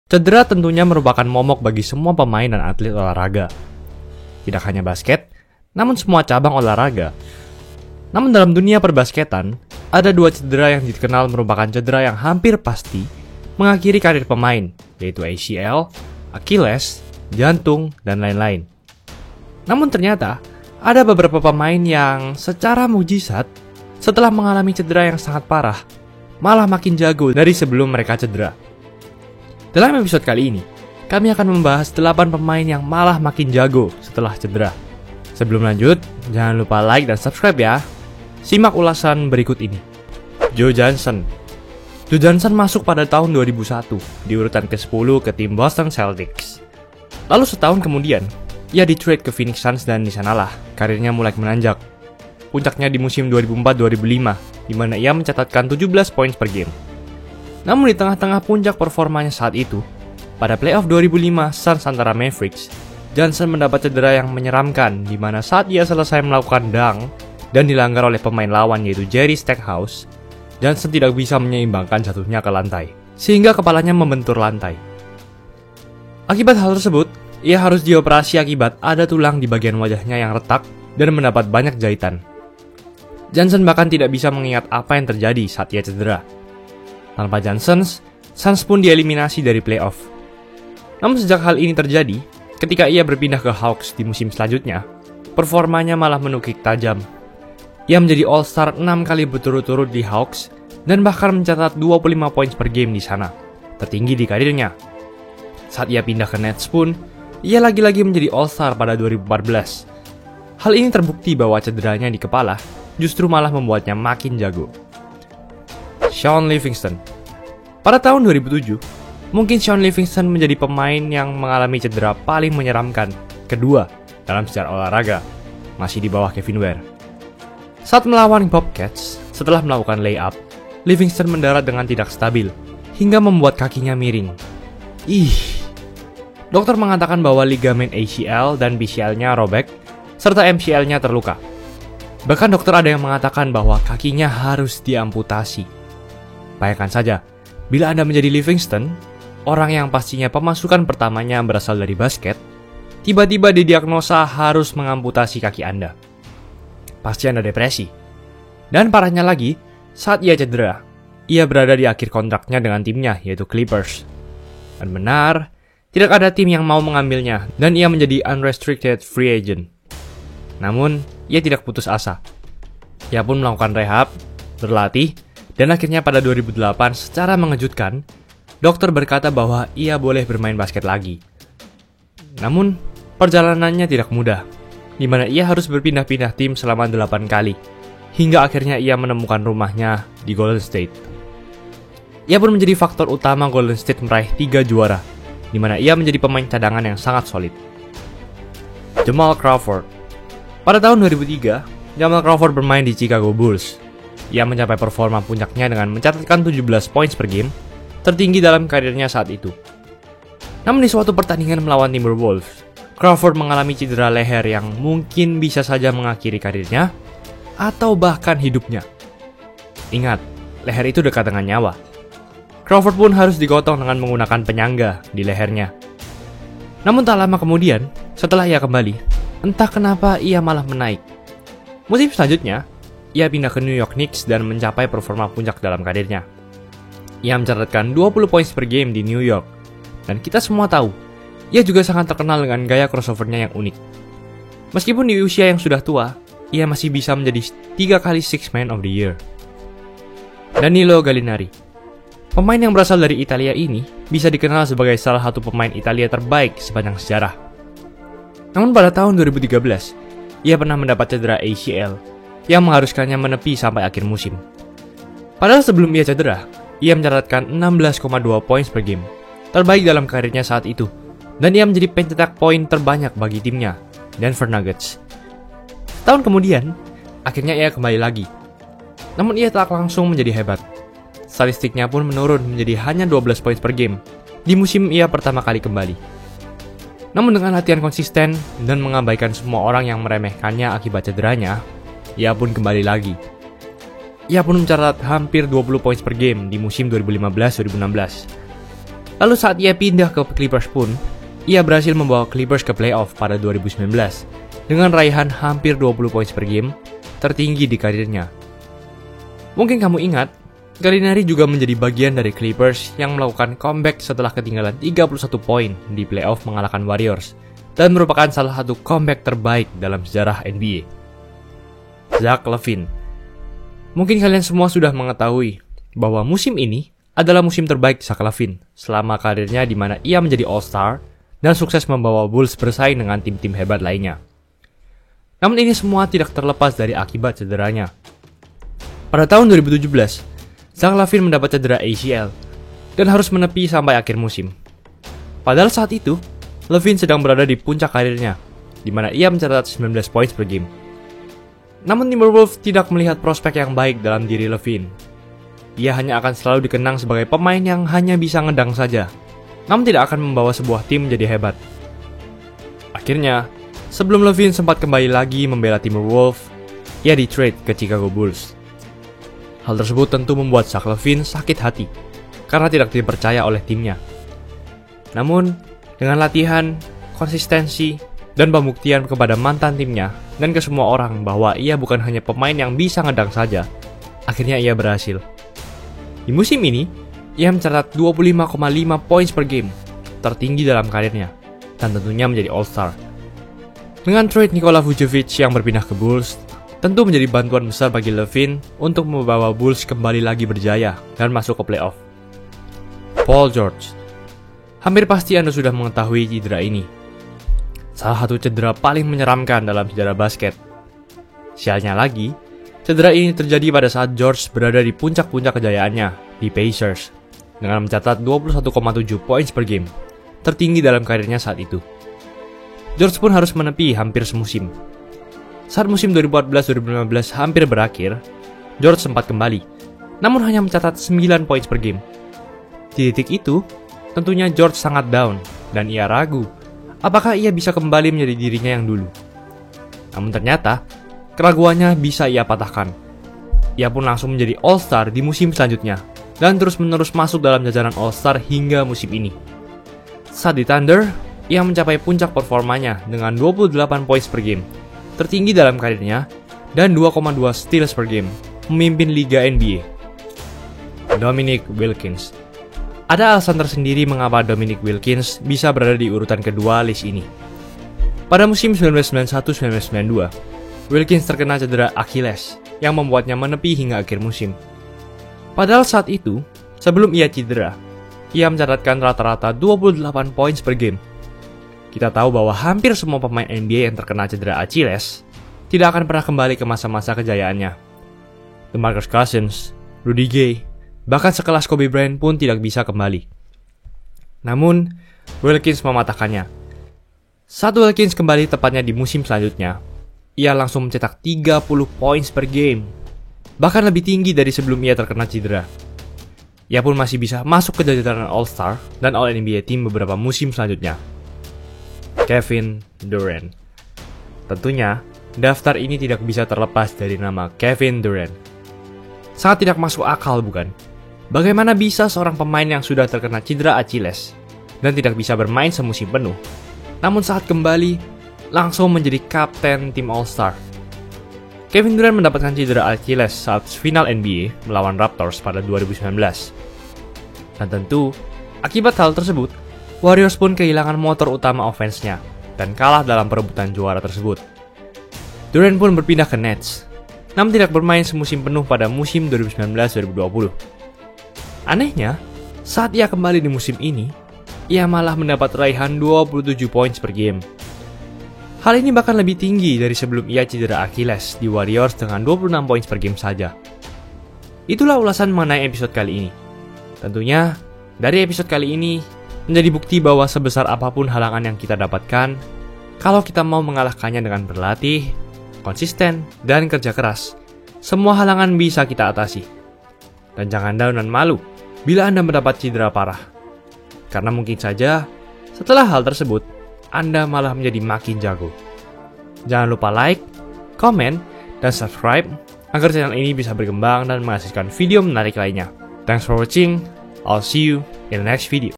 Cedera tentunya merupakan momok bagi semua pemain dan atlet olahraga. Tidak hanya basket, namun semua cabang olahraga. Namun dalam dunia perbasketan, ada dua cedera yang dikenal merupakan cedera yang hampir pasti mengakhiri karir pemain, yaitu ACL, Achilles, jantung, dan lain-lain. Namun ternyata, ada beberapa pemain yang secara mukjizat setelah mengalami cedera yang sangat parah, malah makin jago dari sebelum mereka cedera. Dalam episode kali ini, kami akan membahas 8 pemain yang malah makin jago setelah cedera. Sebelum lanjut, jangan lupa like dan subscribe ya. Simak ulasan berikut ini. Joe Johnson. Joe Johnson masuk pada tahun 2001 di urutan ke-10 ke tim Boston Celtics. Lalu setahun kemudian, ia di-trade ke Phoenix Suns dan di sanalah karirnya mulai menanjak. Puncaknya di musim 2004-2005, di mana ia mencatatkan 17 poin per game. Namun di tengah-tengah puncak performanya saat itu, pada playoff 2005 Suns antara Mavericks, Johnson mendapat cedera yang menyeramkan di mana saat ia selesai melakukan dunk dan dilanggar oleh pemain lawan yaitu Jerry Stackhouse, Johnson tidak bisa menyeimbangkan jatuhnya ke lantai, sehingga kepalanya membentur lantai. Akibat hal tersebut, ia harus dioperasi akibat ada tulang di bagian wajahnya yang retak dan mendapat banyak jahitan. Johnson bahkan tidak bisa mengingat apa yang terjadi saat ia cedera. Tanpa Johnson, Suns pun dieliminasi dari playoff. Namun sejak hal ini terjadi, ketika ia berpindah ke Hawks di musim selanjutnya, performanya malah menukik tajam. Ia menjadi All-Star 6 kali berturut-turut di Hawks dan bahkan mencatat 25 poin per game di sana, tertinggi di karirnya. Saat ia pindah ke Nets pun, ia lagi-lagi menjadi All-Star pada 2014. Hal ini terbukti bahwa cederanya di kepala justru malah membuatnya makin jago. Shaun Livingston. Pada tahun 2007, mungkin Shaun Livingston menjadi pemain yang mengalami cedera paling menyeramkan kedua dalam sejarah olahraga, masih di bawah Kevin Ware. Saat melawan Bobcats, setelah melakukan layup, Livingston mendarat dengan tidak stabil, hingga membuat kakinya miring. Dokter mengatakan bahwa ligamen ACL dan PCL-nya robek, serta MCL-nya terluka. Bahkan dokter ada yang mengatakan bahwa kakinya harus diamputasi. Bayangkan saja, bila Anda menjadi Livingston, orang yang pastinya pemasukan pertamanya berasal dari basket, tiba-tiba didiagnosa harus mengamputasi kaki Anda. Pasti Anda depresi. Dan parahnya lagi, saat ia cedera, ia berada di akhir kontraknya dengan timnya, yaitu Clippers. Dan benar, tidak ada tim yang mau mengambilnya, dan ia menjadi unrestricted free agent. Namun, ia tidak putus asa. Ia pun melakukan rehab, berlatih, dan akhirnya pada 2008 secara mengejutkan, dokter berkata bahwa ia boleh bermain basket lagi. Namun, perjalanannya tidak mudah, di mana ia harus berpindah-pindah tim selama 8 kali, hingga akhirnya ia menemukan rumahnya di Golden State. Ia pun menjadi faktor utama Golden State meraih 3 juara, di mana ia menjadi pemain cadangan yang sangat solid. Jamal Crawford. Pada tahun 2003, Jamal Crawford bermain di Chicago Bulls. Ia mencapai performa puncaknya dengan mencatatkan 17 poin per game, tertinggi dalam karirnya saat itu. Namun di suatu pertandingan melawan Timberwolves, Crawford mengalami cedera leher yang mungkin bisa saja mengakhiri karirnya, atau bahkan hidupnya. Ingat, leher itu dekat dengan nyawa. Crawford pun harus digotong dengan menggunakan penyangga di lehernya. Namun tak lama kemudian, setelah ia kembali, entah kenapa ia malah menaik. Musim selanjutnya, ia pindah ke New York Knicks dan mencapai performa puncak dalam karirnya. Ia mencatatkan 20 poin per game di New York. Dan kita semua tahu, ia juga sangat terkenal dengan gaya crossovernya yang unik. Meskipun di usia yang sudah tua, ia masih bisa menjadi 3 kali Sixth Man of the Year. Danilo Gallinari. Pemain yang berasal dari Italia ini bisa dikenal sebagai salah satu pemain Italia terbaik sepanjang sejarah. Namun pada tahun 2013, ia pernah mendapat cedera ACL yang mengharuskannya menepi sampai akhir musim. Padahal sebelum ia cedera, ia mencatatkan 16,2 poin per game, terbaik dalam karirnya saat itu, dan ia menjadi pencetak poin terbanyak bagi timnya, Denver Nuggets. Tahun kemudian, akhirnya ia kembali lagi. Namun ia tak langsung menjadi hebat. Statistiknya pun menurun menjadi hanya 12 poin per game di musim ia pertama kali kembali. Namun dengan latihan konsisten dan mengabaikan semua orang yang meremehkannya akibat cederanya, ia pun kembali lagi. Ia pun mencatat hampir 20 poin per game di musim 2015-2016. Lalu saat ia pindah ke Clippers pun, ia berhasil membawa Clippers ke playoff pada 2019 dengan raihan hampir 20 poin per game, tertinggi di karirnya. Mungkin kamu ingat, Gallinari juga menjadi bagian dari Clippers yang melakukan comeback setelah ketinggalan 31 poin di playoff mengalahkan Warriors dan merupakan salah satu comeback terbaik dalam sejarah NBA. Zach LaVine. Mungkin kalian semua sudah mengetahui bahwa musim ini adalah musim terbaik Zach LaVine selama karirnya di mana ia menjadi All-Star dan sukses membawa Bulls bersaing dengan tim-tim hebat lainnya. Namun ini semua tidak terlepas dari akibat cederanya. Pada tahun 2017, Zach LaVine mendapat cedera ACL dan harus menepi sampai akhir musim. Padahal saat itu, LaVine sedang berada di puncak karirnya, di mana ia mencatat 19 poin per game. Namun Timberwolves tidak melihat prospek yang baik dalam diri LaVine. Ia hanya akan selalu dikenang sebagai pemain yang hanya bisa ngedang saja, namun tidak akan membawa sebuah tim menjadi hebat. Akhirnya, sebelum LaVine sempat kembali lagi membela Timberwolves, ia di-trade ke Chicago Bulls. Hal tersebut tentu membuat Zach LaVine sakit hati, karena tidak dipercaya oleh timnya. Namun, dengan latihan, konsistensi, dan pembuktian kepada mantan timnya, dan ke semua orang bahwa ia bukan hanya pemain yang bisa ngedang saja, akhirnya ia berhasil. Di musim ini, ia mencatat 25,5 poin per game, tertinggi dalam karirnya, dan tentunya menjadi All-Star. Dengan trade Nikola Vucevic yang berpindah ke Bulls, tentu menjadi bantuan besar bagi LaVine untuk membawa Bulls kembali lagi berjaya dan masuk ke playoff. Paul George. Hampir pasti Anda sudah mengetahui cedera ini. Salah satu cedera paling menyeramkan dalam sejarah basket. Sialnya lagi, cedera ini terjadi pada saat George berada di puncak-puncak kejayaannya di Pacers dengan mencatat 21,7 poin per game, tertinggi dalam karirnya saat itu. George pun harus menepi hampir semusim. Saat musim 2014-2015 hampir berakhir, George sempat kembali, namun hanya mencatat 9 poin per game. Di titik itu, tentunya George sangat down dan ia ragu apakah ia bisa kembali menjadi dirinya yang dulu. Namun ternyata, keraguannya bisa ia patahkan. Ia pun langsung menjadi All-Star di musim selanjutnya dan terus-menerus masuk dalam jajaran All-Star hingga musim ini. Saat di Thunder, ia mencapai puncak performanya dengan 28 poin per game, tertinggi dalam karirnya, dan 2,2 steals per game, memimpin Liga NBA. Dominique Wilkins. Ada alasan tersendiri mengapa Dominique Wilkins bisa berada di urutan kedua list ini. Pada musim 1991-1992, Wilkins terkena cedera Achilles yang membuatnya menepi hingga akhir musim. Padahal saat itu, sebelum ia cedera, ia mencatatkan rata-rata 28 poin per game. Kita tahu bahwa hampir semua pemain NBA yang terkena cedera Achilles tidak akan pernah kembali ke masa-masa kejayaannya. DeMarcus Cousins, Rudy Gay, bahkan sekelas Kobe Bryant pun tidak bisa kembali. Namun, Wilkins mematahkannya. Saat Wilkins kembali tepatnya di musim selanjutnya, ia langsung mencetak 30 poin per game, bahkan lebih tinggi dari sebelum ia terkena cedera. Ia pun masih bisa masuk ke jajaran All-Star dan All-NBA Team beberapa musim selanjutnya. Kevin Durant. Tentunya, daftar ini tidak bisa terlepas dari nama Kevin Durant. Sangat tidak masuk akal, bukan? Bagaimana bisa seorang pemain yang sudah terkena cedera Achilles dan tidak bisa bermain semusim penuh, namun saat kembali, langsung menjadi kapten tim All-Star? Kevin Durant mendapatkan cedera Achilles saat final NBA melawan Raptors pada 2019. Dan tentu, akibat hal tersebut, Warriors pun kehilangan motor utama offense-nya dan kalah dalam perebutan juara tersebut. Durant pun berpindah ke Nets, namun tidak bermain semusim penuh pada musim 2019-2020. Anehnya, saat ia kembali di musim ini, ia malah mendapat raihan 27 poin per game. Hal ini bahkan lebih tinggi dari sebelum ia cedera Achilles di Warriors dengan 26 poin per game saja. Itulah ulasan mengenai episode kali ini. Tentunya, dari episode kali ini, menjadi bukti bahwa sebesar apapun halangan yang kita dapatkan, kalau kita mau mengalahkannya dengan berlatih, konsisten, dan kerja keras, semua halangan bisa kita atasi. Dan jangan down dan malu bila Anda mendapat cedera parah. Karena mungkin saja, setelah hal tersebut, Anda malah menjadi makin jago. Jangan lupa like, komen, dan subscribe agar channel ini bisa berkembang dan menghasilkan video menarik lainnya. Thanks for watching. I'll see you in the next video.